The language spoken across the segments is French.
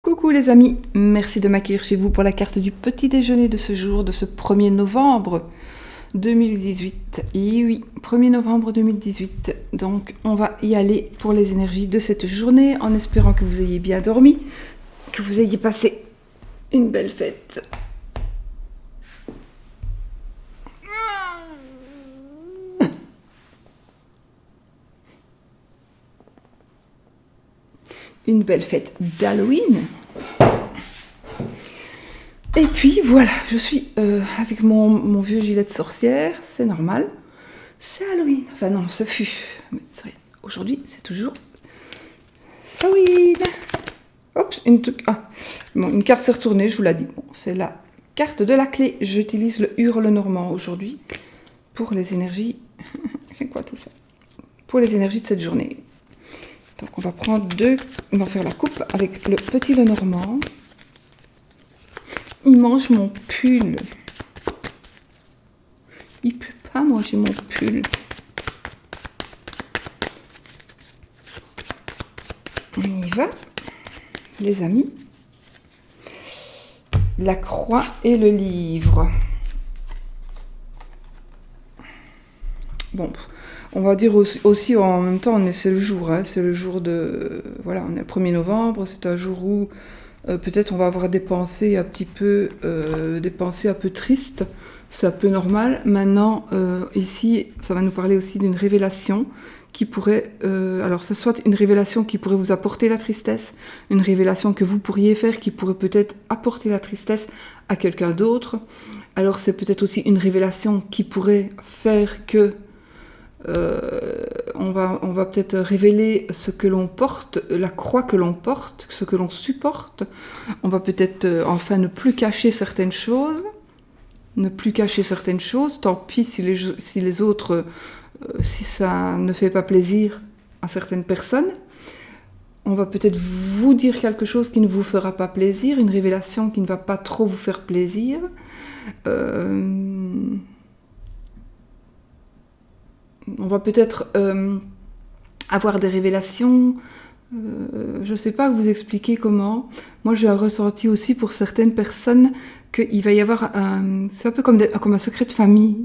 Coucou les amis, merci de m'accueillir chez vous pour la carte du petit déjeuner de ce jour, de ce 1er novembre 2018. Et oui, 1er novembre 2018. Donc on va y aller pour les énergies de cette journée en espérant que vous ayez bien dormi, que vous ayez passé une belle fête. Une belle fête d'Halloween. Et puis voilà, je suis avec mon vieux gilet de sorcière, c'est normal. C'est Halloween. Enfin non, ce fut. Mais c'est rien. Aujourd'hui, c'est toujours Halloween. Oups, une carte s'est retournée, je vous l'ai dit. Bon, c'est la carte de la clé. J'utilise le hurle normand aujourd'hui pour les énergies. C'est quoi tout ça? Pour les énergies de cette journée. Donc on va prendre on va faire la coupe avec le petit Lenormand. Il mange mon pull. Il peut pas manger mon pull. On y va, les amis. La croix et le livre. Bon. On va dire aussi en même temps, c'est le jour, hein, c'est le jour de... Voilà, on est le 1er novembre, c'est un jour où peut-être on va avoir des pensées un peu tristes, c'est un peu normal. Maintenant, ici, ça va nous parler aussi d'une révélation qui pourrait... alors, ce soit une révélation qui pourrait vous apporter la tristesse, une révélation que vous pourriez faire qui pourrait peut-être apporter la tristesse à quelqu'un d'autre. Alors, c'est peut-être aussi une révélation qui pourrait faire que... on va peut-être révéler ce que l'on porte, la croix que l'on porte, ce que l'on supporte. On va peut-être enfin ne plus cacher certaines choses. Tant pis si les autres, si ça ne fait pas plaisir à certaines personnes. On va peut-être vous dire quelque chose qui ne vous fera pas plaisir, une révélation qui ne va pas trop vous faire plaisir. On va peut-être avoir des révélations, je ne sais pas vous expliquer comment. Moi, j'ai un ressenti aussi pour certaines personnes qu'il va y avoir c'est un peu comme un secret de famille.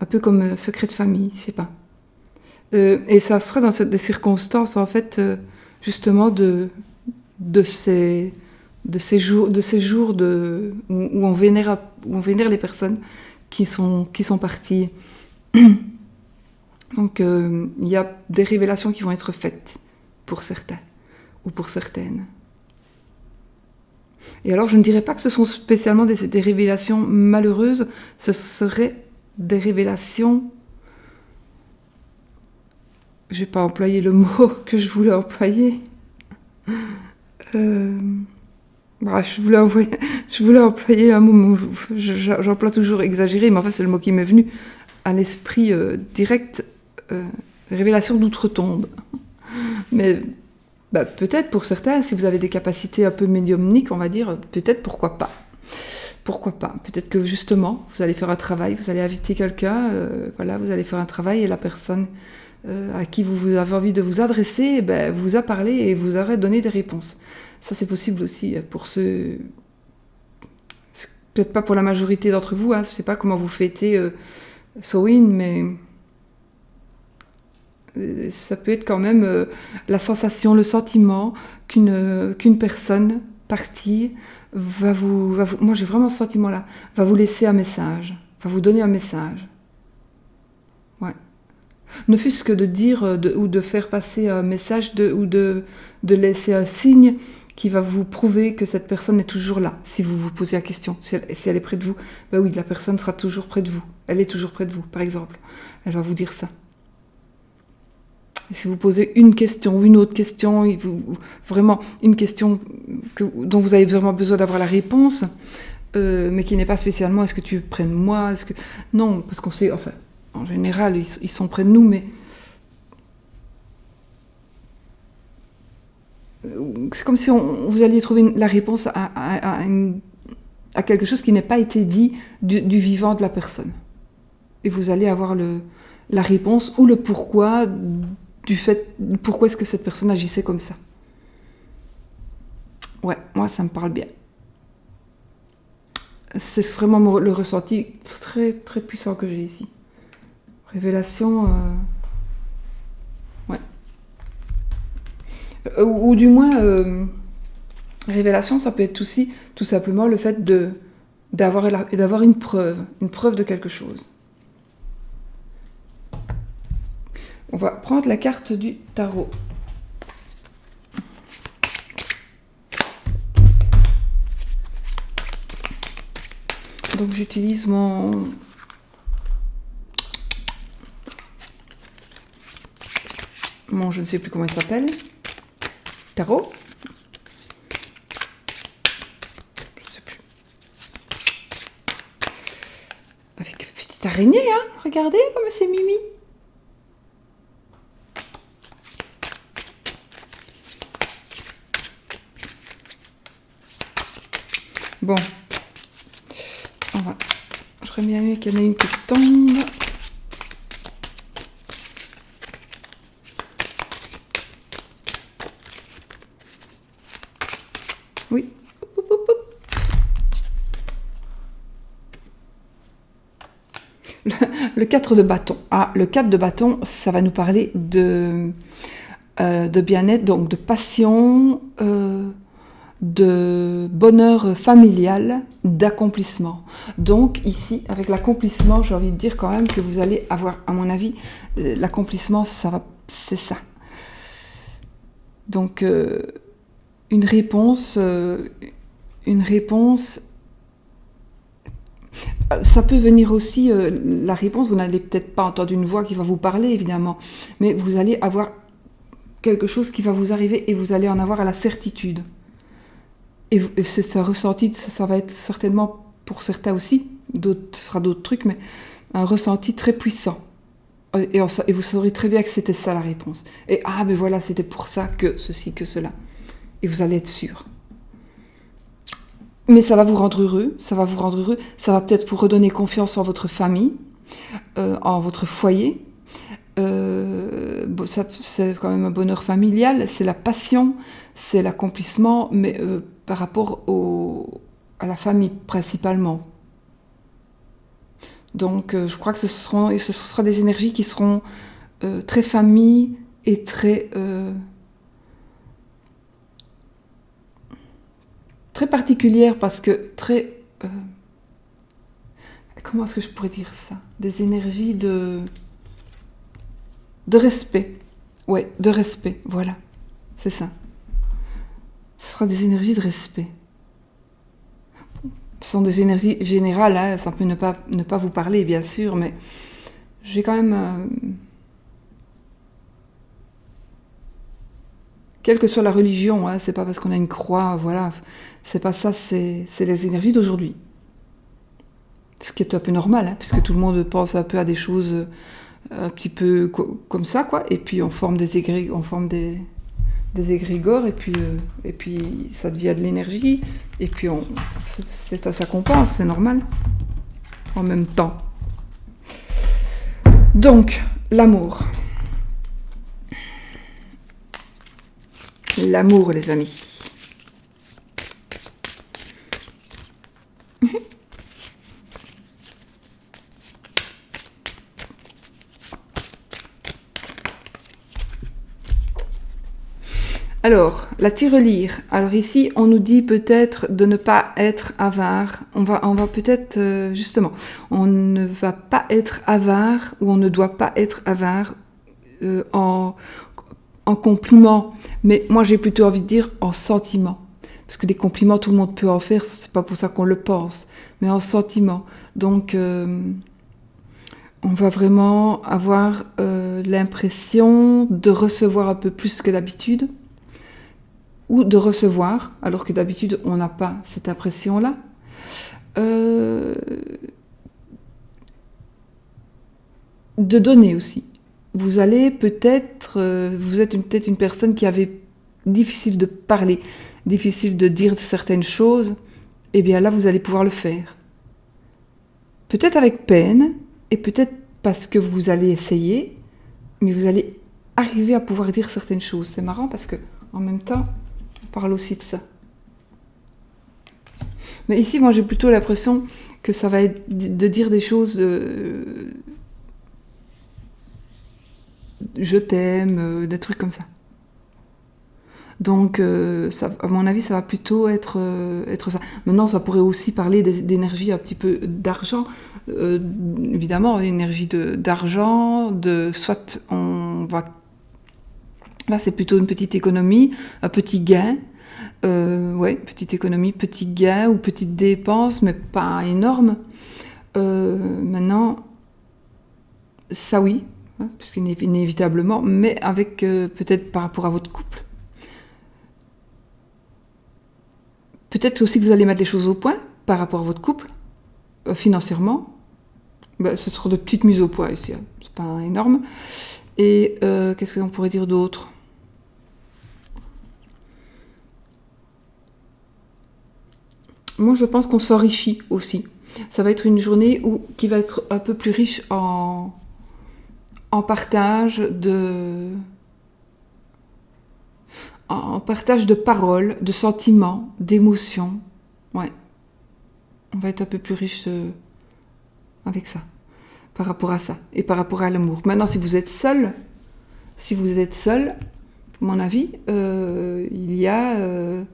Un peu comme un secret de famille, je ne sais pas. Et ça sera dans des circonstances, en fait, justement, de ces jours où on vénère les personnes qui sont parties. Donc, il y a des révélations qui vont être faites pour certains ou pour certaines. Et alors, je ne dirais pas que ce sont spécialement des révélations malheureuses, ce seraient des révélations... Je n'ai pas employé le mot que je voulais employer. Bref, je voulais employer un mot, j'emploie toujours exagéré, mais enfin, c'est le mot qui m'est venu à l'esprit direct. Révélation d'outre-tombe. Mais peut-être pour certains, si vous avez des capacités un peu médiumniques, on va dire, peut-être pourquoi pas. Peut-être que justement, vous allez faire un travail, vous allez inviter quelqu'un, vous allez faire un travail et la personne à qui vous avez envie de vous adresser, vous a parlé et vous aurez donné des réponses. Ça, c'est possible aussi pour ceux... C'est peut-être pas pour la majorité d'entre vous, hein, je sais pas comment vous fêtez Halloween, mais... ça peut être quand même la sensation, le sentiment qu'une personne partie va vous... Moi, j'ai vraiment ce sentiment-là. Va vous laisser un message. Va vous donner un message. Ouais. Ne fût-ce que de dire ou de faire passer un message ou de laisser un signe qui va vous prouver que cette personne est toujours là. Si vous vous posez la question, si elle est près de vous, oui, la personne sera toujours près de vous. Elle est toujours près de vous, par exemple. Elle va vous dire ça. Et si vous posez une question ou une autre question, vraiment une question dont vous avez vraiment besoin d'avoir la réponse, mais qui n'est pas spécialement « est-ce que tu es près de moi ?» Non, parce qu'on sait, enfin, en général, ils sont près de nous, mais c'est comme si vous alliez trouver la réponse à quelque chose qui n'a pas été dit du vivant de la personne. Et vous allez avoir la réponse ou le pourquoi pourquoi est-ce que cette personne agissait comme ça. Ouais, moi, ça me parle bien. C'est vraiment le ressenti très, très puissant que j'ai ici. Révélation, ouais. Ou du moins, révélation, ça peut être aussi tout simplement le fait d'avoir une preuve de quelque chose. On va prendre la carte du tarot. Donc j'utilise mon je ne sais plus comment il s'appelle, tarot. Je ne sais plus. Avec une petite araignée, hein. Regardez comme c'est mimi. Bon, j'aurais bien aimé qu'il y en ait une qui tombe. Oui. Le 4 de bâton. Ah, le 4 de bâton, ça va nous parler de bien-être, donc de passion, de bonheur familial, d'accomplissement. Donc ici, avec l'accomplissement, j'ai envie de dire quand même que vous allez avoir, à mon avis, l'accomplissement, c'est ça. Donc une réponse, ça peut venir aussi, la réponse, vous n'allez peut-être pas entendre une voix qui va vous parler, évidemment, mais vous allez avoir quelque chose qui va vous arriver et vous allez en avoir à la certitude. Et c'est ça ressenti, ça va être certainement pour certains aussi, ce sera d'autres trucs, mais un ressenti très puissant. Et vous saurez très bien que c'était ça la réponse. Et ben voilà, c'était pour ça que ceci, que cela. Et vous allez être sûr. Mais ça va vous rendre heureux, ça va peut-être vous redonner confiance en votre famille, en votre foyer. C'est quand même un bonheur familial, c'est la passion, c'est l'accomplissement, mais par rapport à la famille principalement. Donc je crois que ce sera des énergies qui seront très famille et très particulières, parce que très... comment est-ce que je pourrais dire ça? Des énergies de respect. Ouais, de respect, voilà. C'est ça. Ce sera des énergies de respect. Ce sont des énergies générales, hein, ça peut ne pas vous parler, bien sûr, mais j'ai quand même... quelle que soit la religion, hein, c'est pas parce qu'on a une croix, voilà, c'est pas ça, c'est les énergies d'aujourd'hui. Ce qui est un peu normal, hein, puisque tout le monde pense un peu à des choses un petit peu comme ça, quoi, et puis on forme des égrégores, et puis ça devient de l'énergie, et puis ça compense, c'est normal, en même temps. Donc, l'amour. L'amour, les amis. Alors, la tirelire. Alors ici, on nous dit peut-être de ne pas être avare. On va peut-être, justement, on ne va pas être avare, ou on ne doit pas être avare en compliments. Mais moi, j'ai plutôt envie de dire en sentiments. Parce que des compliments, tout le monde peut en faire, c'est pas pour ça qu'on le pense. Mais en sentiments. Donc, on va vraiment avoir l'impression de recevoir un peu plus que d'habitude. Ou de recevoir, alors que d'habitude, on n'a pas cette impression-là. De donner aussi. Vous allez peut-être... vous êtes peut-être une personne qui avait difficile de parler, difficile de dire certaines choses. Eh bien là, vous allez pouvoir le faire. Peut-être avec peine, et peut-être parce que vous allez essayer, mais vous allez arriver à pouvoir dire certaines choses. C'est marrant parce que en même temps, on parle aussi de ça. Mais ici, moi, j'ai plutôt l'impression que ça va être de dire des choses je t'aime, des trucs comme ça. Donc, ça, à mon avis, ça va plutôt être ça. Maintenant, ça pourrait aussi parler d'énergie un petit peu d'argent. Évidemment, énergie d'argent, soit on va... Là, c'est plutôt une petite économie, un petit gain. Petite économie, petit gain ou petite dépense, mais pas énorme. Maintenant, ça oui, hein, puisqu'inévitablement, mais avec peut-être par rapport à votre couple. Peut-être aussi que vous allez mettre les choses au point par rapport à votre couple, financièrement. Ce sera de petites mises au point ici, hein. C'est pas énorme. Et qu'est-ce qu'on pourrait dire d'autre ? Moi, je pense qu'on s'enrichit aussi. Ça va être une journée qui va être un peu plus riche en partage en partage de paroles, de sentiments, d'émotions. Ouais. On va être un peu plus riche avec ça, par rapport à ça, et par rapport à l'amour. Maintenant, si vous êtes seul, à mon avis, il y a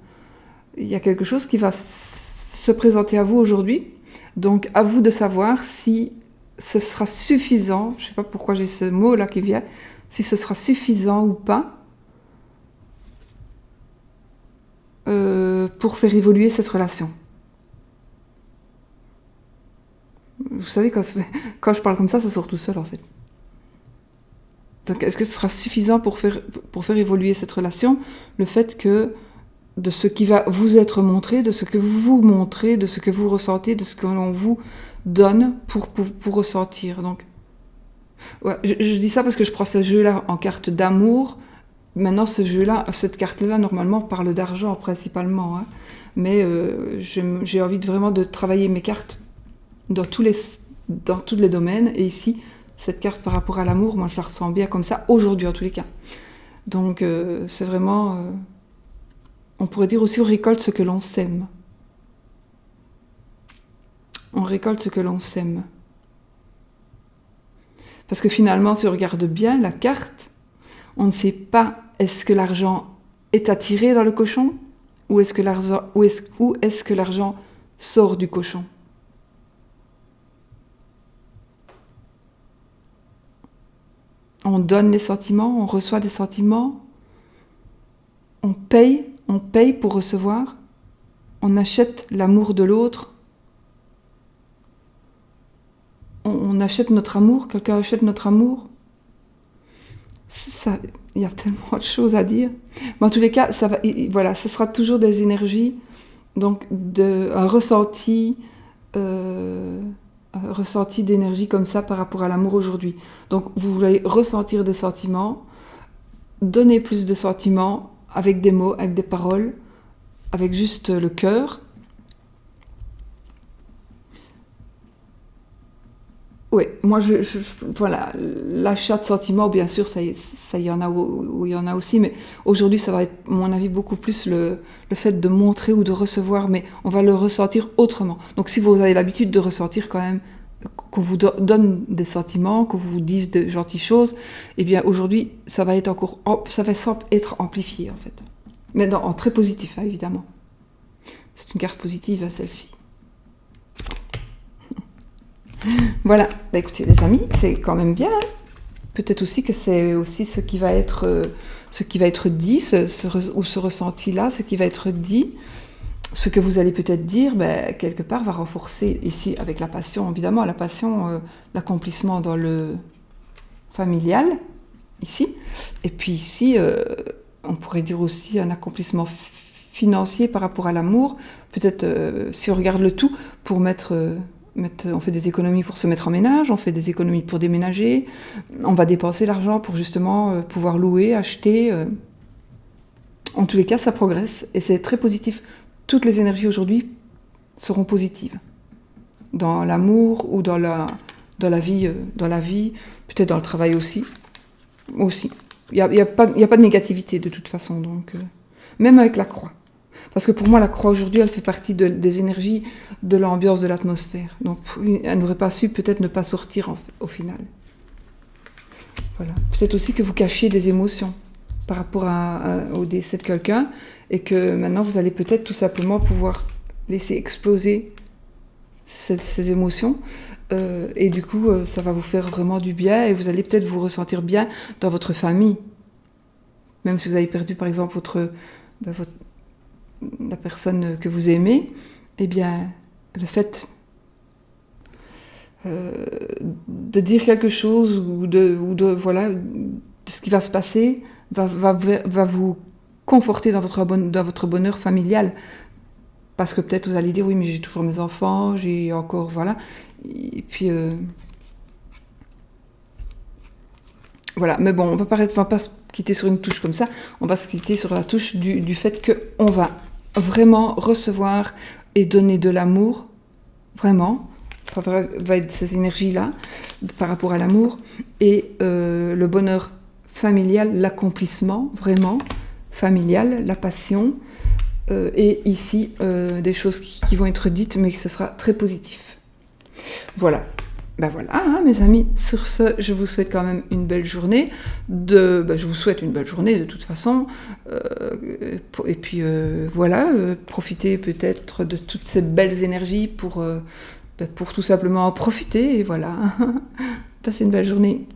quelque chose qui va se présenter à vous aujourd'hui. Donc, à vous de savoir si ce sera suffisant, je ne sais pas pourquoi j'ai ce mot-là qui vient, si ce sera suffisant ou pas pour faire évoluer cette relation. Vous savez, quand je parle comme ça sort tout seul en fait. Donc, est-ce que ce sera suffisant pour faire évoluer cette relation, le fait que de ce qui va vous être montré, de ce que vous montrez, de ce que vous ressentez, de ce que l'on vous donne pour ressentir. Donc, ouais, je dis ça parce que je prends ce jeu-là en carte d'amour. Maintenant, cette carte-là, normalement, parle d'argent principalement. Hein. Mais j'ai envie vraiment de travailler mes cartes dans tous les domaines. Et ici, cette carte par rapport à l'amour, moi, je la ressens bien comme ça, aujourd'hui, en tous les cas. Donc, c'est vraiment... on pourrait dire aussi, on récolte ce que l'on sème. On récolte ce que l'on sème. Parce que finalement, si on regarde bien la carte, on ne sait pas est-ce que l'argent est attiré dans le cochon ou est-ce que l'argent sort du cochon. On donne les sentiments, on reçoit des sentiments, on paye pour recevoir, on achète l'amour de l'autre, on achète notre amour, quelqu'un achète notre amour. Ça, il y a tellement de choses à dire. Mais en tous les cas, ça sera toujours des énergies, donc un ressenti d'énergie comme ça par rapport à l'amour aujourd'hui. Donc vous voulez ressentir des sentiments, donner plus de sentiments avec des mots, avec des paroles, avec juste le cœur. Oui, moi, voilà, l'achat de sentiments, bien sûr, ça y en a où il y en a aussi, mais aujourd'hui, ça va être, à mon avis, beaucoup plus le fait de montrer ou de recevoir, mais on va le ressentir autrement. Donc, si vous avez l'habitude de ressentir quand même, qu'on vous donne des sentiments, qu'on vous dise de gentilles choses, eh bien, aujourd'hui, ça va être amplifié, en fait. Mais en très positif, hein, évidemment. C'est une carte positive, celle-ci. Voilà, écoutez les amis, c'est quand même bien. Hein. Peut-être aussi que c'est aussi ce qui va être dit, ce ressenti-là, ce qui va être dit, ce que vous allez peut-être dire, quelque part va renforcer ici avec la passion, évidemment, la passion, l'accomplissement dans le familial, ici. Et puis ici, on pourrait dire aussi un accomplissement financier par rapport à l'amour. Peut-être, si on regarde le tout, pour on fait des économies pour se mettre en ménage, on fait des économies pour déménager, on va dépenser l'argent pour justement pouvoir louer, acheter. En tous les cas, ça progresse et c'est très positif. Toutes les énergies aujourd'hui seront positives. Dans l'amour ou dans la vie, peut-être dans le travail aussi. Il n'y a pas de négativité de toute façon, donc, même avec la croix. Parce que pour moi, la croix aujourd'hui, elle fait partie des énergies de l'ambiance de l'atmosphère. Donc, elle n'aurait pas su peut-être ne pas sortir au final. Voilà. Peut-être aussi que vous cachiez des émotions par rapport au décès de quelqu'un et que maintenant, vous allez peut-être tout simplement pouvoir laisser exploser ces émotions. Et du coup, ça va vous faire vraiment du bien et vous allez peut-être vous ressentir bien dans votre famille. Même si vous avez perdu, par exemple, la personne que vous aimez, eh bien, le fait de dire quelque chose ou de ce qui va se passer va vous conforter dans votre bonheur familial. Parce que peut-être vous allez dire, oui, mais j'ai toujours mes enfants, j'ai encore, voilà. Et puis, voilà. Mais bon, on va pas se quitter sur une touche comme ça, on va se quitter sur la touche du fait qu'on va vraiment recevoir et donner de l'amour, vraiment. Ça va être ces énergies-là par rapport à l'amour et le bonheur familial, l'accomplissement, vraiment, familial, la passion. Et ici, des choses qui vont être dites, mais que ce sera très positif. Voilà. Ben voilà, hein, mes amis. Sur ce, je vous souhaite quand même une belle journée. Je vous souhaite une belle journée de toute façon. Et puis voilà, profitez peut-être de toutes ces belles énergies pour tout simplement en profiter. Et voilà. Passez une belle journée.